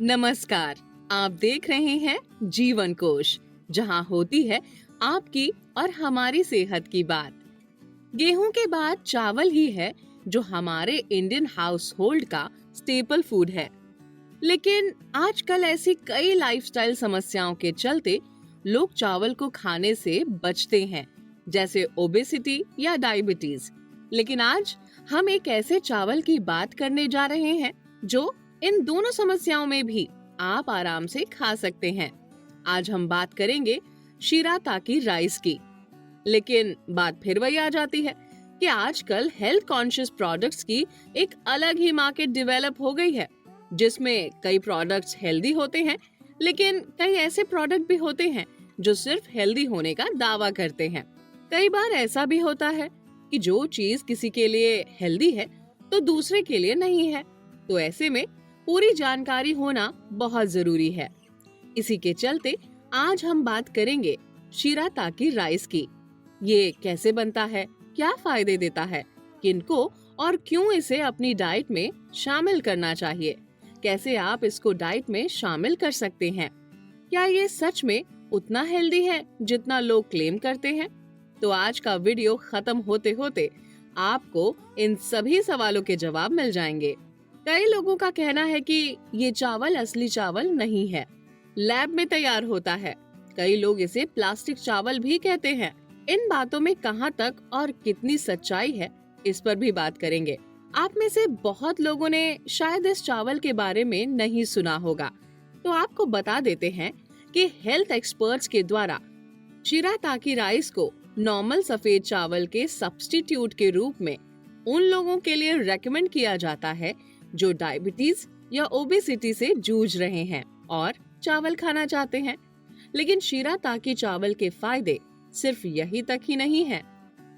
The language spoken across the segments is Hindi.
नमस्कार। आप देख रहे हैं जीवन कोश, जहां होती है आपकी और हमारी सेहत की बात। गेहूं के बाद चावल ही है जो हमारे इंडियन हाउस होल्ड का स्टेपल फूड है। लेकिन आजकल ऐसी कई लाइफस्टाइल समस्याओं के चलते लोग चावल को खाने से बचते हैं, जैसे ओबेसिटी या डायबिटीज। लेकिन आज हम एक ऐसे चावल की बात करने जा रहे हैं जो इन दोनों समस्याओं में भी आप आराम से खा सकते हैं। आज हम बात करेंगे शिराताकी राइस की। लेकिन बात फिर वही आ जाती है कि आजकल हेल्थ कॉन्शियस प्रोडक्ट्स की एक अलग ही मार्केट डेवलप हो गई है, जिसमें कई प्रोडक्ट्स हेल्दी होते हैं, लेकिन कई ऐसे प्रोडक्ट भी होते हैं जो सिर्फ हेल्दी होने का दावा करते हैं। कई बार ऐसा भी होता है कि जो चीज किसी के लिए हेल्दी है तो दूसरे के लिए नहीं है। तो ऐसे में पूरी जानकारी होना बहुत जरूरी है। इसी के चलते आज हम बात करेंगे शिराताकी राइस की। ये कैसे बनता है, क्या फायदे देता है, किनको और क्यों इसे अपनी डाइट में शामिल करना चाहिए, कैसे आप इसको डाइट में शामिल कर सकते हैं, क्या ये सच में उतना हेल्दी है जितना लोग क्लेम करते हैं। तो आज का वीडियो खत्म होते होते आपको इन सभी सवालों के जवाब मिल जाएंगे। कई लोगों का कहना है कि ये चावल असली चावल नहीं है, लैब में तैयार होता है। कई लोग इसे प्लास्टिक चावल भी कहते हैं। इन बातों में कहां तक और कितनी सच्चाई है, इस पर भी बात करेंगे। आप में से बहुत लोगों ने शायद इस चावल के बारे में नहीं सुना होगा, तो आपको बता देते हैं कि हेल्थ एक्सपर्ट्स के द्वारा शिराताकी राइस को नॉर्मल सफेद चावल के सब्स्टिट्यूट के रूप में उन लोगों के लिए रेकमेंड किया जाता है जो डायबिटीज या ओबेसिटी से जूझ रहे हैं और चावल खाना चाहते हैं। लेकिन शिराताकी चावल के फायदे सिर्फ यही तक ही नहीं है।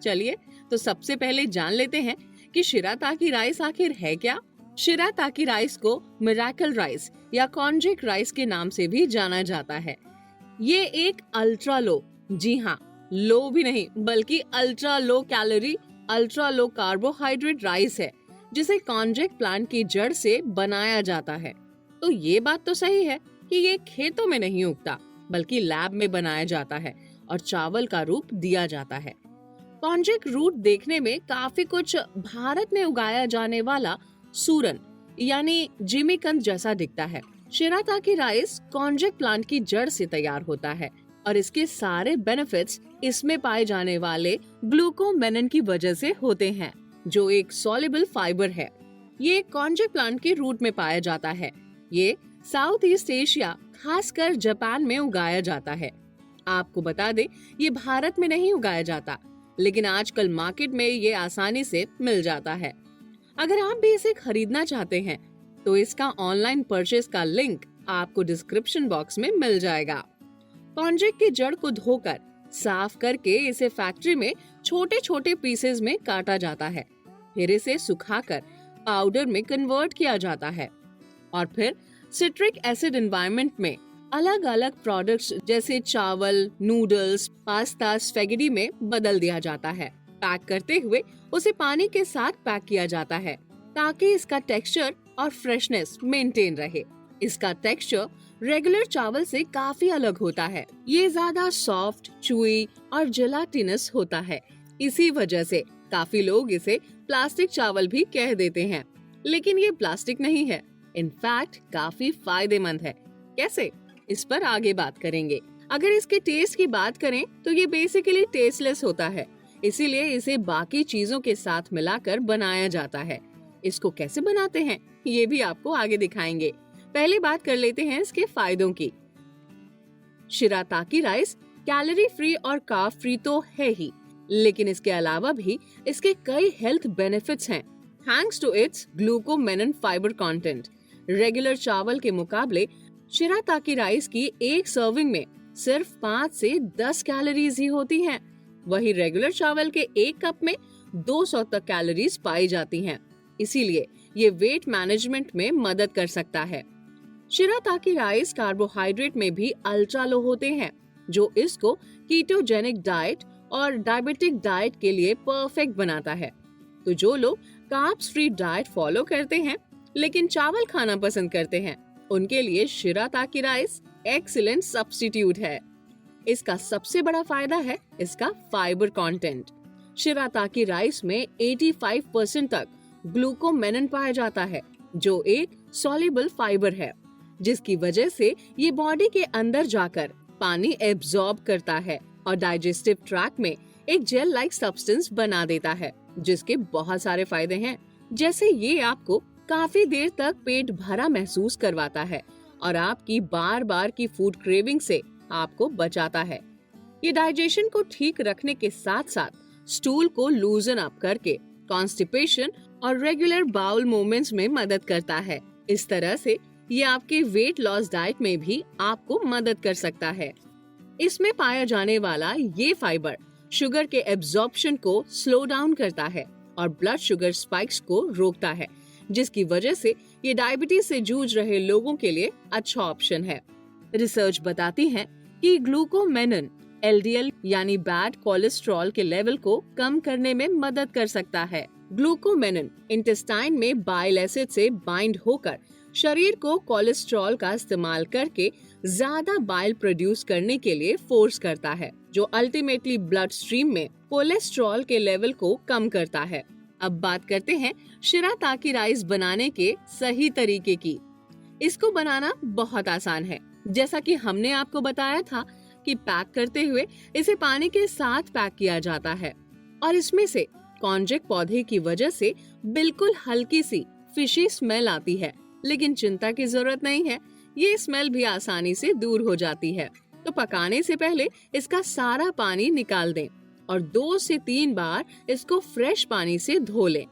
चलिए तो सबसे पहले जान लेते हैं कि शिराताकी राइस आखिर है क्या। शिराताकी राइस को मिरेकल राइस या कॉन्जेक राइस के नाम से भी जाना जाता है। ये एक अल्ट्रा लो, जी हाँ, लो भी नहीं बल्कि ultra low calorie, ultra low carbohydrate rice है, जिसे कॉन्जेक प्लांट की जड़ से बनाया जाता है। तो ये बात तो सही है कि ये खेतों में नहीं उगता, बल्कि लैब में बनाया जाता है और चावल का रूप दिया जाता है। कॉन्जेक रूट देखने में काफी कुछ भारत में उगाया जाने वाला सूरन यानी जिमीकंद जैसा दिखता है। शिराताकी राइस कॉन्जेक प्लांट की जड़ से तैयार होता है और इसके सारे बेनिफिट्स इसमें पाए जाने वाले ग्लूकोमेनिन की वजह से होते हैं, जो एक सॉल्युबल फाइबर है। ये कॉन्जेक प्लांट के रूट में पाया जाता है। ये साउथ ईस्ट एशिया, खासकर जापान में उगाया जाता है। आपको बता दे, ये भारत में नहीं उगाया जाता, लेकिन आजकल मार्केट में ये आसानी से मिल जाता है। अगर आप भी इसे खरीदना चाहते हैं तो इसका ऑनलाइन परचेज का लिंक आपको डिस्क्रिप्शन बॉक्स में मिल जाएगा। कॉन्जेक की जड़ को धोकर साफ करके इसे फैक्ट्री में छोटे छोटे पीसेस में काटा जाता है। फिर इसे सुखाकर पाउडर में कन्वर्ट किया जाता है और फिर सिट्रिक एसिड एनवायरनमेंट में अलग अलग प्रोडक्ट्स जैसे चावल, नूडल्स, पास्ता, स्पैगेटी में बदल दिया जाता है। पैक करते हुए उसे पानी के साथ पैक किया जाता है ताकि इसका टेक्सचर और फ्रेशनेस मेंटेन रहे। इसका टेक्सचर रेगुलर चावल से काफी अलग होता है। ये ज्यादा सॉफ्ट, चुई और जेलाटिनस होता है। इसी वजह से काफी लोग इसे प्लास्टिक चावल भी कह देते हैं, लेकिन ये प्लास्टिक नहीं है। इनफैक्ट काफी फायदेमंद है। कैसे, इस पर आगे बात करेंगे। अगर इसके टेस्ट की बात करें तो ये बेसिकली टेस्टलेस होता है, इसीलिए इसे बाकी चीजों के साथ मिलाकर बनाया जाता है। इसको कैसे बनाते हैं ये भी आपको आगे दिखाएंगे। पहले बात कर लेते हैं इसके फायदों की। शिराताकी राइस कैलोरी फ्री और कार्ब फ्री तो है ही, लेकिन इसके अलावा भी इसके कई हेल्थ बेनिफिट्स हैं। Thanks to its glucomannan fibre content. Regular चावल के मुकाबले शिराताकी राइस की एक सर्विंग में सिर्फ 5 से 10 कैलोरीज ही होती हैं। वही रेगुलर चावल के एक कप में 200 तक कैलोरीज पाई जाती हैं। इसीलिए ये वेट मैनेजमेंट में मदद कर सकता है। शिराताकी राइस कार्बोहाइड्रेट में भी अल्ट्रा लो होते हैं, जो इसको कीटोजेनिक डाइट और डायबिटिक डाइट के लिए परफेक्ट बनाता है। तो जो लोग कार्ब्स फ्री डाइट फॉलो करते हैं लेकिन चावल खाना पसंद करते हैं, उनके लिए शिराताकी राइस एक्सीलेंट सब्स्टिट्यूट है। इसका सबसे बड़ा फायदा है इसका फाइबर कंटेंट। शिराताकी राइस में 85% तक ग्लूकोमेनिन पाया जाता है, जो एक सॉल्युबल फाइबर है, जिसकी वजह से ये बॉडी के अंदर जाकर पानी एब्जॉर्ब करता है और डाइजेस्टिव ट्रैक्ट में एक जेल लाइक सब्सटेंस बना देता है, जिसके बहुत सारे फायदे हैं। जैसे ये आपको काफी देर तक पेट भरा महसूस करवाता है और आपकी बार बार की फूड क्रेविंग से आपको बचाता है। ये डाइजेशन को ठीक रखने के साथ साथ स्टूल को लूजन अप करके कॉन्स्टिपेशन और रेगुलर बाउल मूवमेंट्स में मदद करता है। इस तरह से ये आपके वेट लॉस डाइट में भी आपको मदद कर सकता है। इसमें पाया जाने वाला ये फाइबर शुगर के एब्जॉर्प्शन को स्लो डाउन करता है और ब्लड शुगर स्पाइक्स को रोकता है, जिसकी वजह से ये डायबिटीज से जूझ रहे लोगों के लिए अच्छा ऑप्शन है। रिसर्च बताती है कि ग्लूकोमेनिन एलडीएल यानी बैड कोलेस्ट्रॉल के लेवल को कम करने में मदद कर सकता है। ग्लूकोमेनिन इंटेस्टाइन में बाइल एसिड से बाइंड होकर शरीर को कोलेस्ट्रॉल का इस्तेमाल करके ज्यादा बाइल प्रोड्यूस करने के लिए फोर्स करता है, जो अल्टीमेटली ब्लड स्ट्रीम में कोलेस्ट्रॉल के लेवल को कम करता है। अब बात करते हैं शिराताकी राइस बनाने के सही तरीके की। इसको बनाना बहुत आसान है। जैसा कि हमने आपको बताया था कि पैक करते हुए इसे पानी के साथ पैक किया जाता है और इसमें से कॉन्जेक पौधे की वजह से बिल्कुल हल्की सी फिशी स्मेल आती है, लेकिन चिंता की जरूरत नहीं है, ये स्मेल भी आसानी से दूर हो जाती है। तो पकाने से पहले इसका सारा पानी निकाल दें और 2 से 3 बार इसको फ्रेश पानी से धो लें।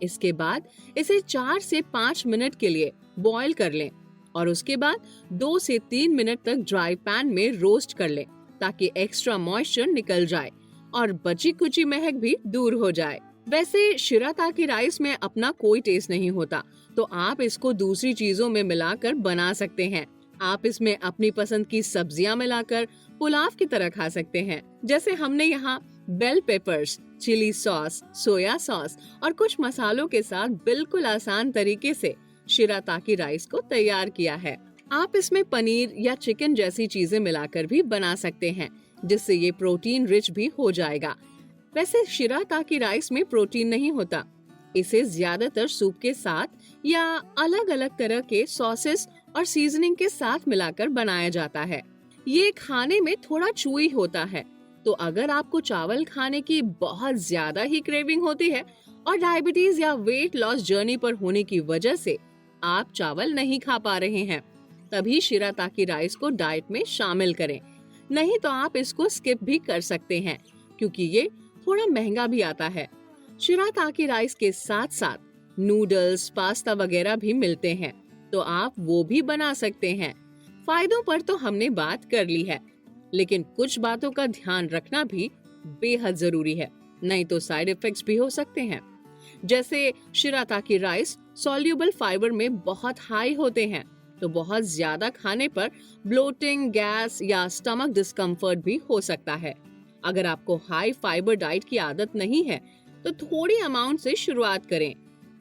इसके बाद इसे 4 से 5 मिनट के लिए बॉईल कर लें और उसके बाद 2 से 3 मिनट तक ड्राई पैन में रोस्ट कर लें, ताकि एक्स्ट्रा मॉइस्चर निकल जाए और बची कुची महक भी दूर हो जाए। वैसे शिराताकी राइस में अपना कोई टेस्ट नहीं होता, तो आप इसको दूसरी चीजों में मिलाकर बना सकते हैं। आप इसमें अपनी पसंद की सब्जियां मिलाकर पुलाव की तरह खा सकते हैं। जैसे हमने यहाँ bell peppers, chilli sauce, soya sauce और कुछ मसालों के साथ बिल्कुल आसान तरीके से शिराताकी राइस को तैयार किया है। आप इसमें पनीर या चिकन जैसी चीजें मिलाकर भी बना सकते हैं, जिससे ये प्रोटीन रिच भी हो जाएगा। वैसे शिराताकी राइस में प्रोटीन नहीं होता। इसे ज्यादातर सूप के साथ या अलग अलग तरह के सॉसेस और सीजनिंग के साथ मिलाकर बनाया जाता है। ये खाने में थोड़ा चूई होता है, तो अगर आपको चावल खाने की बहुत ज्यादा ही क्रेविंग होती है और डायबिटीज या वेट लॉस जर्नी पर होने की वजह से आप चावल नहीं खा पा रहे हैं, तभी शिराताकी राइस को डाइट में शामिल करें। नहीं तो आप इसको स्किप भी कर सकते हैं, क्योंकि ये थोड़ा महंगा भी आता है। शिराताकी राइस के साथ साथ नूडल्स, पास्ता वगैरह भी मिलते हैं, तो आप वो भी बना सकते हैं। फायदों पर तो हमने बात कर ली है, लेकिन कुछ बातों का ध्यान रखना भी बेहद जरूरी है, नहीं तो साइड इफेक्ट्स भी हो सकते हैं। जैसे शिराताकी राइस सॉल्युबल फाइबर में बहुत हाई होते हैं, तो बहुत ज्यादा खाने पर ब्लोटिंग, गैस या स्टमक डिस्कम्फर्ट भी हो सकता है। अगर आपको हाई फाइबर डाइट की आदत नहीं है, तो थोड़ी अमाउंट से शुरुआत करें।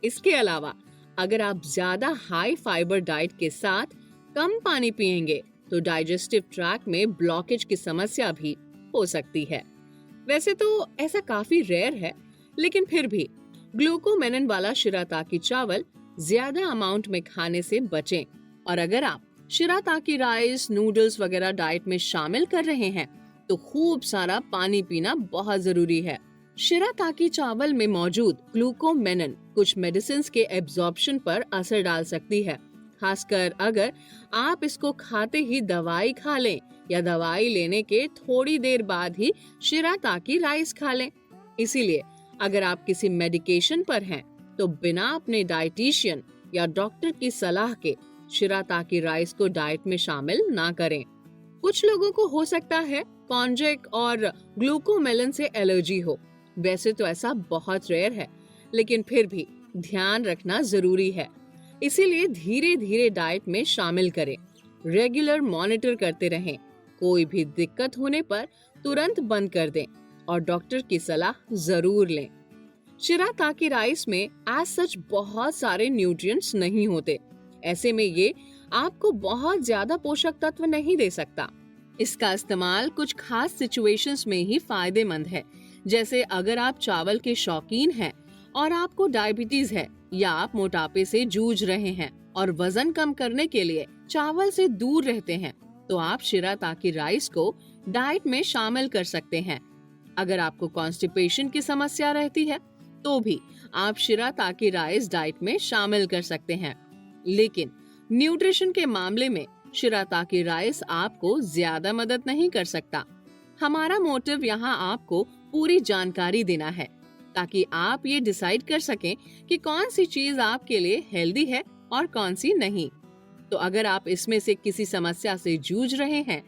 इसके अलावा अगर आप ज्यादा हाई फाइबर डाइट के साथ कम पानी पिएंगे, तो डाइजेस्टिव ट्रैक्ट में ब्लॉकेज की समस्या भी हो सकती है। वैसे तो ऐसा काफी रेयर है, लेकिन फिर भी ग्लूकोमेनिन वाला शिराताकी चावल ज्यादा अमाउंट में खाने से बचें। और अगर आप शिराताकी राइस, नूडल्स वगैरह डाइट में शामिल कर रहे हैं, तो खूब सारा पानी पीना बहुत जरूरी है। शिराताकी चावल में मौजूद ग्लूकोमेनिन कुछ मेडिसिन्स के एब्जॉर्प्शन पर असर डाल सकती है, खासकर अगर आप इसको खाते ही दवाई खा लें या दवाई लेने के थोड़ी देर बाद ही शिराताकी राइस खा लें। इसीलिए अगर आप किसी मेडिकेशन पर हैं, तो बिना अपने डाइटिशियन या डॉक्टर की सलाह के शिराताकी राइस को डाइट में शामिल ना करें। कुछ लोगों को हो सकता है कॉन्जेक और ग्लूकोमेलिन से एलर्जी हो। वैसे तो ऐसा बहुत रेयर है, लेकिन फिर भी ध्यान रखना जरूरी है। इसीलिए धीरे धीरे डाइट में शामिल करें, रेगुलर मॉनिटर करते रहें। कोई भी दिक्कत होने पर तुरंत बंद कर दें और डॉक्टर की सलाह जरूर लें। शिराताकी राइस में एज सच बहुत सारे न्यूट्रिएंट्स नहीं होते। ऐसे में ये आपको बहुत ज्यादा पोषक तत्व नहीं दे सकता। इसका इस्तेमाल कुछ खास सिचुएशंस में ही फायदेमंद है, जैसे अगर आप चावल के शौकीन हैं और आपको डायबिटीज है या आप मोटापे से जूझ रहे हैं और वजन कम करने के लिए चावल से दूर रहते हैं, तो आप शिराताकी राइस को डाइट में शामिल कर सकते हैं। अगर आपको कॉन्स्टिपेशन की समस्या रहती है तो भी आप शिराताकी राइस डाइट में शामिल कर सकते हैं। लेकिन न्यूट्रिशन के मामले में शिराताकी राइस आपको ज्यादा मदद नहीं कर सकता। हमारा मोटिव यहाँ आपको पूरी जानकारी देना है ताकि आप ये डिसाइड कर सकें कि कौन सी चीज आपके लिए हेल्दी है और कौन सी नहीं। तो अगर आप इसमें से किसी समस्या से जूझ रहे हैं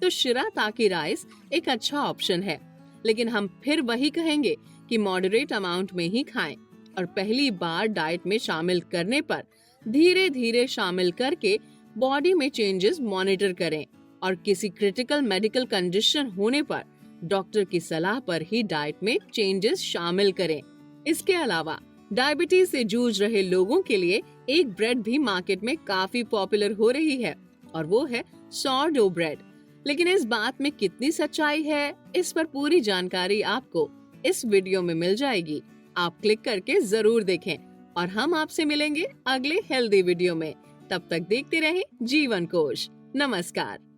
तो शिराताकी राइस एक अच्छा ऑप्शन है, लेकिन हम फिर वही कहेंगे कि मॉडरेट अमाउंट में ही खाएं और पहली बार डाइट में शामिल करने पर धीरे धीरे शामिल करके बॉडी में चेंजेस मॉनिटर करें और किसी क्रिटिकल मेडिकल कंडीशन होने पर डॉक्टर की सलाह पर ही डाइट में चेंजेस शामिल करें। इसके अलावा डायबिटीज से जूझ रहे लोगों के लिए एक ब्रेड भी मार्केट में काफी पॉपुलर हो रही है और वो है सॉरडो ब्रेड। लेकिन इस बात में कितनी सच्चाई है, इस पर पूरी जानकारी आपको इस वीडियो में मिल जाएगी। आप क्लिक करके जरूर देखें और हम आपसे मिलेंगे अगले हेल्दी वीडियो में। तब तक देखते रहें जीवन कोश। नमस्कार।